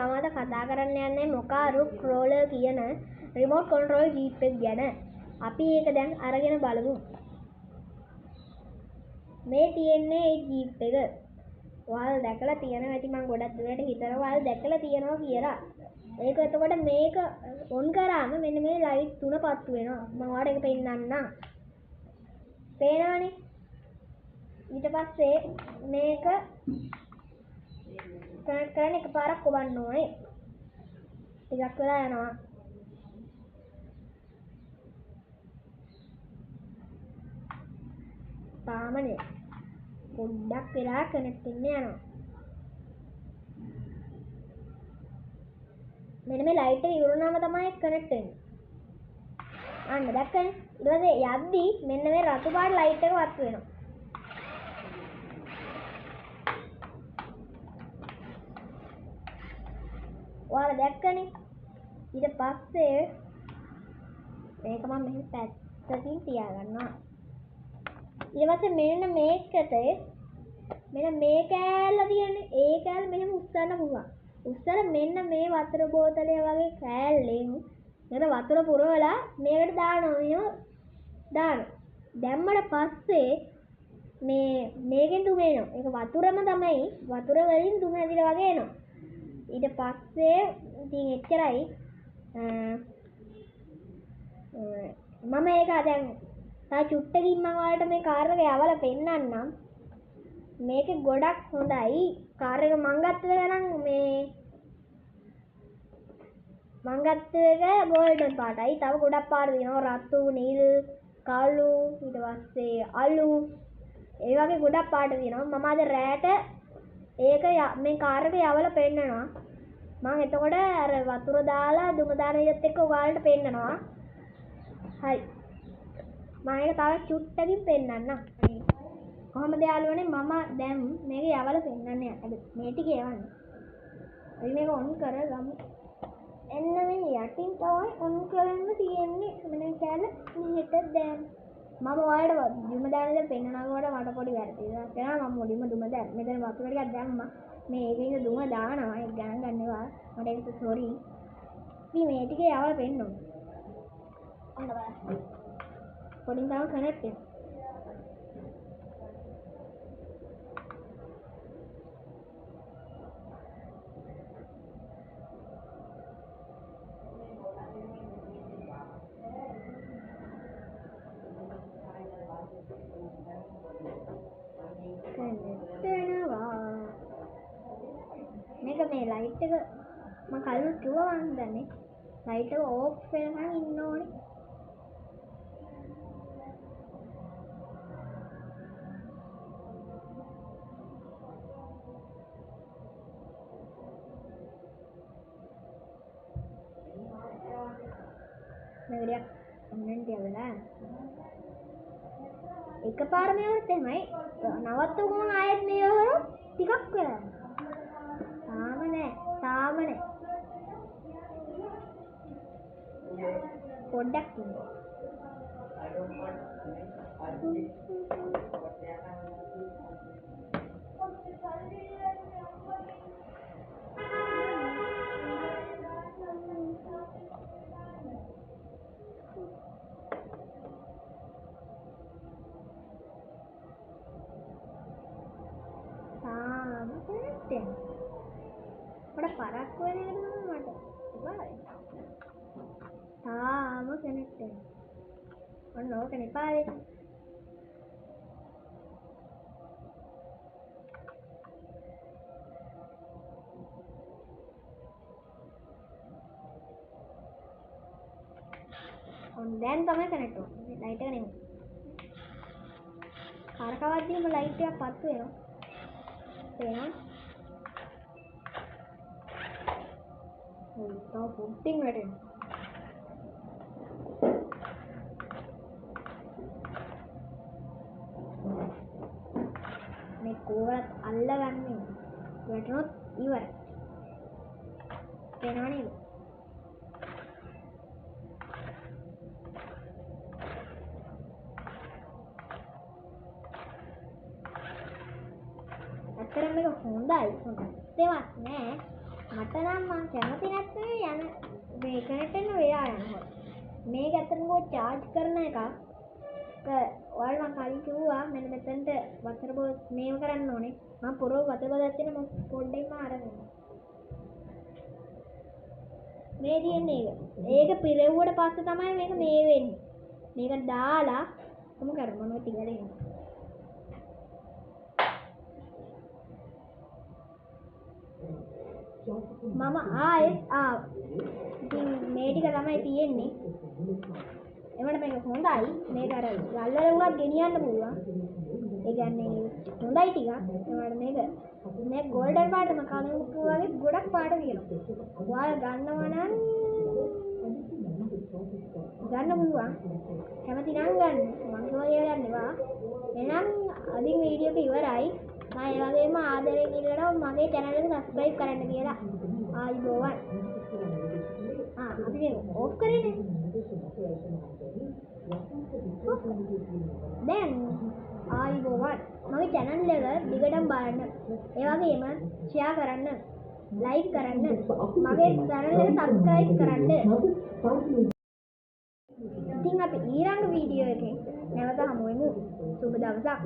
මම අද කතා කරන්න යන්නේ මොකාරු ක්‍රෝලර් කියන රිමෝට් කන්ට්‍රෝල් ජීප් එක ගැන. අපි ඒක දැන් අරගෙන බලමු. මේ තියෙන්නේ ඒ ජීප් එක. ඔයාලා දැකලා තියෙනවා ඇති මම ගොඩක් දුරට හිතනවා ඔයාලා දැකලා තියෙනවා කියලා. ඒක එතකොට මේක ඔන් කරාම මෙන්න මේ ලයිට් තුන පත්තු වෙනවා. මම ඔයාලට ඒක පෙන්නන්නම්. පේනවනේ. ඊට පස්සේ මේක කනෙක්ට් කරන්න එකපාරක් කොබන්න ඕනේ. ටිකක් වෙලා යනවා. තාමනේ පොඩ්ඩක් වෙලා කනෙක්ට් වෙන්න යනවා. මෙන්න මේ ලයිට් එක ඉවරුනම තමයි කනෙක්ට් වෙන්නේ. අන්න දැක්කනේ. ඊට පස්සේ යද්දි මෙන්න මේ රතු පාට ලයිට් එක වත් වෙනවා. ඔයාලා දැක්කනේ. ඊට පස්සේ මේක මම මෙහෙම පැත්තකින් තියාගන්නවා. ඊට පස්සේ මෙන්න මේකට මෙන්න මේ කෑල්ල තියෙන්නේ. ඒ කෑල්ල මෙහෙම උස්සන්න පුළුවන්. උස්සලා මෙන්න මේ වතුර බෝතලය වගේ කෑල්ලෙන් මෙතන වතුර පුරවලා මේකට දානවා. මෙහෙම දානවා. දැම්මට පස්සේ මේකෙන් දුම එනවා. ඒක වතුරම තමයි. වතුර වලින් දුම ඇදිලා වගේ එනවා. ඊට පස්සේ ඉතින් එච්චරයි. මම ඒක දැන් තා චුට්ටකින් මම ඔයාලට මේ කාර් එක යවලා පෙන්නන්නම්. මේක ගොඩක් හොඳයි. කාර් එක මං ගත්ත එක නම් මං ගත්ත එක ගෝල්ඩන් පාටයි. තව ගොඩක් පාට තියෙනවා. රතු, නිල්, කළු, ඊට පස්සේ අලු. ඒ වගේ ගොඩක් පාට තියෙනවා. මම අද රෑට ඒක මේ කාර් එක යවලා පෙන්නනවා. මම එතකොට අර වතුර දාලා දුම දාන විදිහත් එක්ක ඔයාලට පෙන්නනවා. හරි. මම ඒක තව චුට්ටකින් පෙන්නන්නම්. කොහොමද යාළුවනේ මම දැන් මේක යවලා පෙන්නන්නේ. මේ ටික යවන්න. අපි මේක ඔන් කරගමු. එන්න මේ යටින් තමයි ඔන් කරන්න තියෙන්නේ. මෙන්න කැල මෙහෙට දැන් මම ඔයාලට දුම දාන දේ පෙන්නනකොට මට පොඩි වැරදියක් වෙනවා. මම මුලින්ම දුම දැන් මෙතන වතුර ටිකක් දැම්මා. මේ ඒකෙන් දුම දානවා. ඒක ගණන් ගන්නවා. මට ඒක සෝරි. ඉතින් මේ ටික යවලා පෙන්නනවා. ඔන්න බලන්න. පොඩින් තාම කනෙක්ට් වෙනවා. මේක මේ ලයිට් එක මම කලින් කිව්වා මම දන්නේ ලයිට් එක ඕෆ් වෙනකන් ඉන්න ඕනේ. මේ විදියක් ඔන්නෙන් තියලා එකපාර මේවත් එහෙමයි නවත්තගම ආයෙත් මේ වහරොත් ටිකක් වෙලා තාම නෑ පොඩ්ඩක් ඉන්න මට පරක් වෙන එක තමයි මට ඉවරයි. තාම කනෙක්ට් වෙනවා. ඔන්න ඕක නෙපාවේ. ඔන්න දැන් තමයි කනෙක්ට් වෙන්නේ. ලයිට් එක නෙමෙයි. කරකවද්දීම ලයිට් එක පත්තු වෙනවා. පේනවා? තව පොඩ්ඩින් වැටෙනවා. මේ කෝරත් අල්ලගන්නේ වැටුනොත් ඉවරයි. පේනව නේද? ඇත්තටම මේක හොඳයි. දෙයක් නෑ. මට මට නම් මං කැමති නැත්තේ යන මේ කනෙක්ට් වෙන වෙලා යනවා. මේක ඇත්තටම charge කරන එකක්. ඔයාලට මං කලින් කිව්වා මෙන්න මෙතනට වතුර බෝත් මේව කරන්න ඕනේ. මම පොරව වතුර බෝතලයක් තියෙන මම පොඩ්ඩෙන්ම අරගෙන. මේ තියෙන්නේ ඒක. ඒක පිරෙව්වට පස්සේ තමයි මේක මේ වෙන්නේ. මේක දාලා කොහොම කරමු මොනවද ටිකද එන්නේ. මම ආයෙත් ආවා. ඉතින් මේ ටික තමයි තියෙන්නේ. එවන මේක හොඳයි. මේක අර ගල්වල උනත් ගෙනියන්න පුළුවන්. ඒ කියන්නේ හොඳයි ටිකක්. ඒවට මේක ගෝල්ඩන් පාටම කලින් වගේ ගොඩක් පාට තියෙනවා. ඔයාලා ගන්නවා නම් ගන්න පුළුවන්. කැමති නම් ගන්න. මං කියලා ගන්නවා. එහෙනම් අදින් වීඩියෝ එක ඉවරයි. මම ඒ වගේම ආදරයෙන් ඉල්ලනවා මගේ channel එක subscribe කරන්න කියලා. ආයිබෝවන්. අපි මේක ඔෆ් කරේනේ. දැන් ආයිබෝවන්. මගේ channel එක දිගටම බලන්න. ඒ වගේම share කරන්න, like කරන්න, මගේ channel එක subscribe කරන්න. ඉතින් අපි ඊළඟ වීඩියෝ එකෙන් නැවත හමු වෙමු. සුබ දවසක්.